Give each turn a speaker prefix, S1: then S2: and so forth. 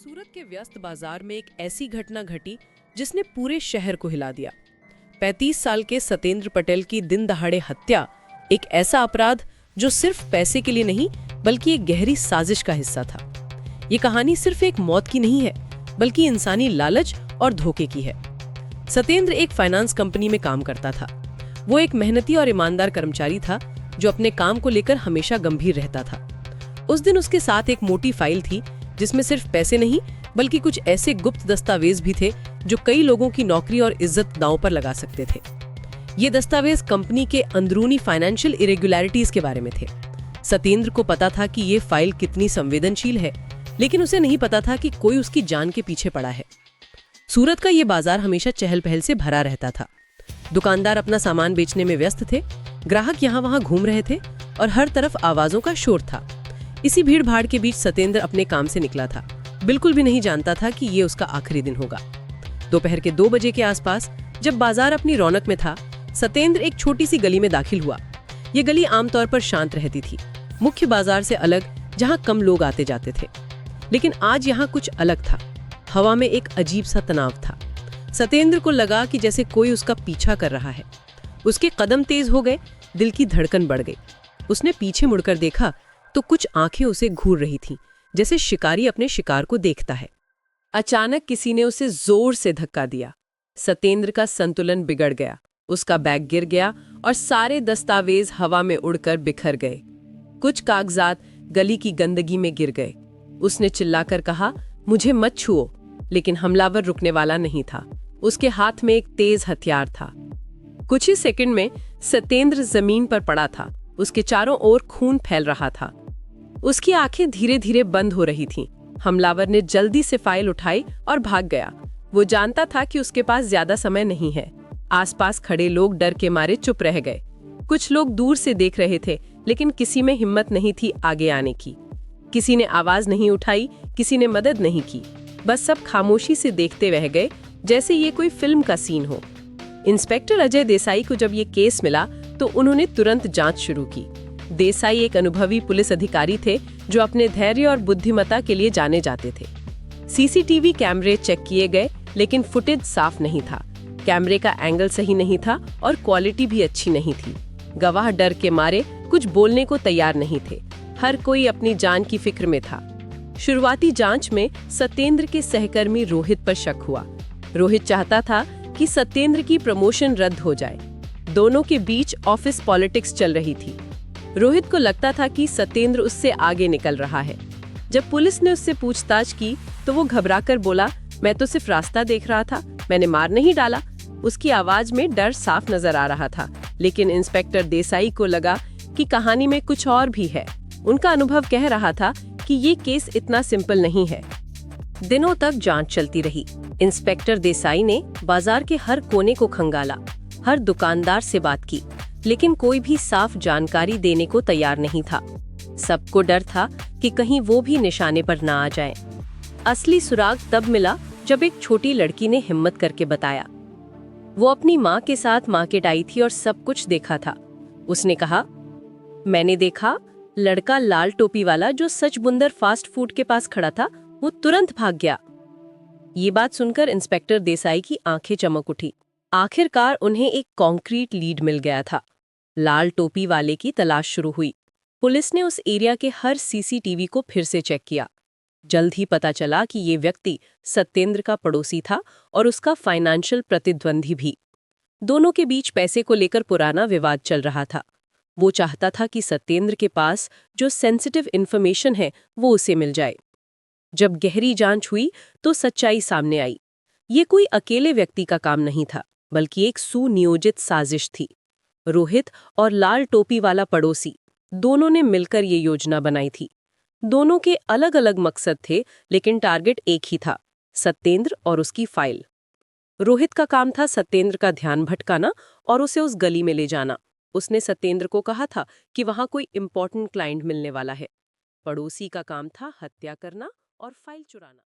S1: सूरत के व्यस्त बाजार में एक ऐसी घटना घटी जिसने पूरे शहर को हिला दिया। 35 साल के सतेंद्र पटेल की दिन दहाड़े हत्या एक ऐसा अपराध जो सिर्फ पैसे के लिए नहीं बल्कि एक गहरी साजिश का हिस्सा था। ये कहानी सिर्फ एक मौत की नहीं है बल्कि इंसानी लालच और धोखे की है। सतेंद्र एक फाइनेंस कंपनी में काम करता था। वो एक मेहनती और ईमानदार कर्मचारी था जो अपने काम को लेकर हमेशा गंभीर रहता था। उस दिन उसके साथ एक मोटी फाइल थी जिसमें सिर्फ पैसे नहीं बल्कि कुछ ऐसे गुप्त दस्तावेज भी थे जो कई लोगों की नौकरी और इज्जत दांव पर लगा सकते थे। ये दस्तावेज कंपनी के अंदरूनी फाइनेंशियल इरेगुलरिटीज के बारे में थे। सतेंद्र को पता था कि ये फाइल कितनी संवेदनशील है, लेकिन उसे नहीं पता था कि कोई उसकी जान के पीछे पड़ा है। सूरत का ये बाजार हमेशा चहल पहल से भरा रहता था। दुकानदार अपना सामान बेचने में व्यस्त थे, ग्राहक यहाँ वहाँ घूम रहे थे और हर तरफ आवाजों का शोर था। इसी भीड़ भाड़ के बीच सतेंद्र अपने काम से निकला था, बिल्कुल भी नहीं जानता था कि ये उसका आखिरी दिन होगा। दोपहर के 2 बजे के आसपास जब बाजार अपनी रौनक में था, सतेंद्र एक छोटी सी गली में दाखिल हुआ। ये गली आमतौर पर शांत रहती थी, मुख्य बाजार से अलग, जहाँ कम लोग आते जाते थे। लेकिन आज यहाँ कुछ अलग था। हवा में एक अजीब सा तनाव था। सतेंद्र को लगा कि जैसे कोई उसका पीछा कर रहा है। उसके कदम तेज हो गए, दिल की धड़कन बढ़ गई। उसने पीछे मुड़कर देखा तो कुछ आंखें उसे घूर रही थीं, जैसे शिकारी अपने शिकार को देखता है। अचानक किसी ने उसे जोर से धक्का दिया। सतेंद्र का संतुलन बिगड़ गया, उसका बैग गिर गया और सारे दस्तावेज हवा में उड़कर बिखर गए। कुछ कागजात गली की गंदगी में गिर गए। उसने चिल्लाकर कहा, मुझे मत छुओ, लेकिन हमलावर रुकने वाला नहीं था। उसके हाथ में एक तेज हथियार था। कुछ ही सेकंड में सतेंद्र जमीन पर पड़ा था। उसके चारों ओर खून फैल रहा था। उसकी आंखें धीरे धीरे बंद हो रही थीं। हमलावर ने जल्दी से फाइल उठाई और भाग गया। वो जानता था कि उसके पास ज्यादा समय नहीं है। आसपास खड़े लोग डर के मारे चुप रह गए। कुछ लोग दूर से देख रहे थे, लेकिन किसी में हिम्मत नहीं थी आगे आने की। किसी ने आवाज नहीं उठाई, किसी ने मदद नहीं की। बस सब खामोशी से देखते रह गए, जैसे ये कोई फिल्म का सीन हो। इंस्पेक्टर अजय देसाई को जब ये केस मिला तो उन्होंने तुरंत जांच शुरू की। देसाई एक अनुभवी पुलिस अधिकारी थे जो अपने धैर्य और बुद्धिमत्ता के लिए जाने जाते थे। सीसीटीवी कैमरे चेक किए गए, लेकिन फुटेज साफ नहीं था। कैमरे का एंगल सही नहीं था और क्वालिटी भी अच्छी नहीं थी। गवाह डर के मारे कुछ बोलने को तैयार नहीं थे। हर कोई अपनी जान की फिक्र में था। शुरुआती जांच में सतेंद्र के सहकर्मी रोहित पर शक हुआ। रोहित चाहता था कि सतेंद्र की प्रमोशन रद्द हो जाए। दोनों के बीच ऑफिस पॉलिटिक्स चल रही थी। रोहित को लगता था कि सतेंद्र उससे आगे निकल रहा है। जब पुलिस ने उससे पूछताछ की तो वो घबराकर बोला, मैं तो सिर्फ रास्ता देख रहा था, मैंने मार नहीं डाला। उसकी आवाज में डर साफ नजर आ रहा था। लेकिन इंस्पेक्टर देसाई को लगा कि कहानी में कुछ और भी है। उनका अनुभव कह रहा था कि ये केस इतना सिंपल नहीं है। दिनों तक जांच चलती रही। इंस्पेक्टर देसाई ने बाजार के हर कोने को खंगाला, हर दुकानदार से बात की, लेकिन कोई भी साफ जानकारी देने को तैयार नहीं था। सबको डर था कि कहीं वो भी निशाने पर ना आ जाए। असली सुराग तब मिला जब एक छोटी लड़की ने हिम्मत करके बताया। वो अपनी माँ के साथ मार्केट आई थी और सब कुछ देखा था। उसने कहा, मैंने देखा लड़का लाल टोपी वाला जो सचबुंदर फास्ट फूड के पास खड़ा था, वो तुरंत भाग गया। ये बात सुनकर इंस्पेक्टर देसाई की आंखें चमक उठी। आखिरकार उन्हें एक कॉन्क्रीट लीड मिल गया था। लाल टोपी वाले की तलाश शुरू हुई। पुलिस ने उस एरिया के हर सीसीटीवी को फिर से चेक किया। जल्द ही पता चला कि ये व्यक्ति सतेंद्र का पड़ोसी था और उसका फाइनेंशियल प्रतिद्वंदी भी। दोनों के बीच पैसे को लेकर पुराना विवाद चल रहा था। वो चाहता था कि सतेंद्र के पास जो सेंसिटिव इन्फॉर्मेशन है वो उसे मिल जाए। जब गहरी जांच हुई तो सच्चाई सामने आई। ये कोई अकेले व्यक्ति का काम नहीं था, बल्कि एक सुनियोजित साजिश थी। रोहित और लाल टोपी वाला पड़ोसी दोनों ने मिलकर ये योजना बनाई थी। दोनों के अलग अलग मकसद थे, लेकिन टारगेट एक ही था, सतेंद्र और उसकी फाइल। रोहित का काम था सतेंद्र का ध्यान भटकाना और उसे उस गली में ले जाना। उसने सतेंद्र को कहा था कि वहां कोई इंपॉर्टेंट क्लाइंट मिलने वाला है। पड़ोसी का काम था हत्या करना और फाइल चुराना।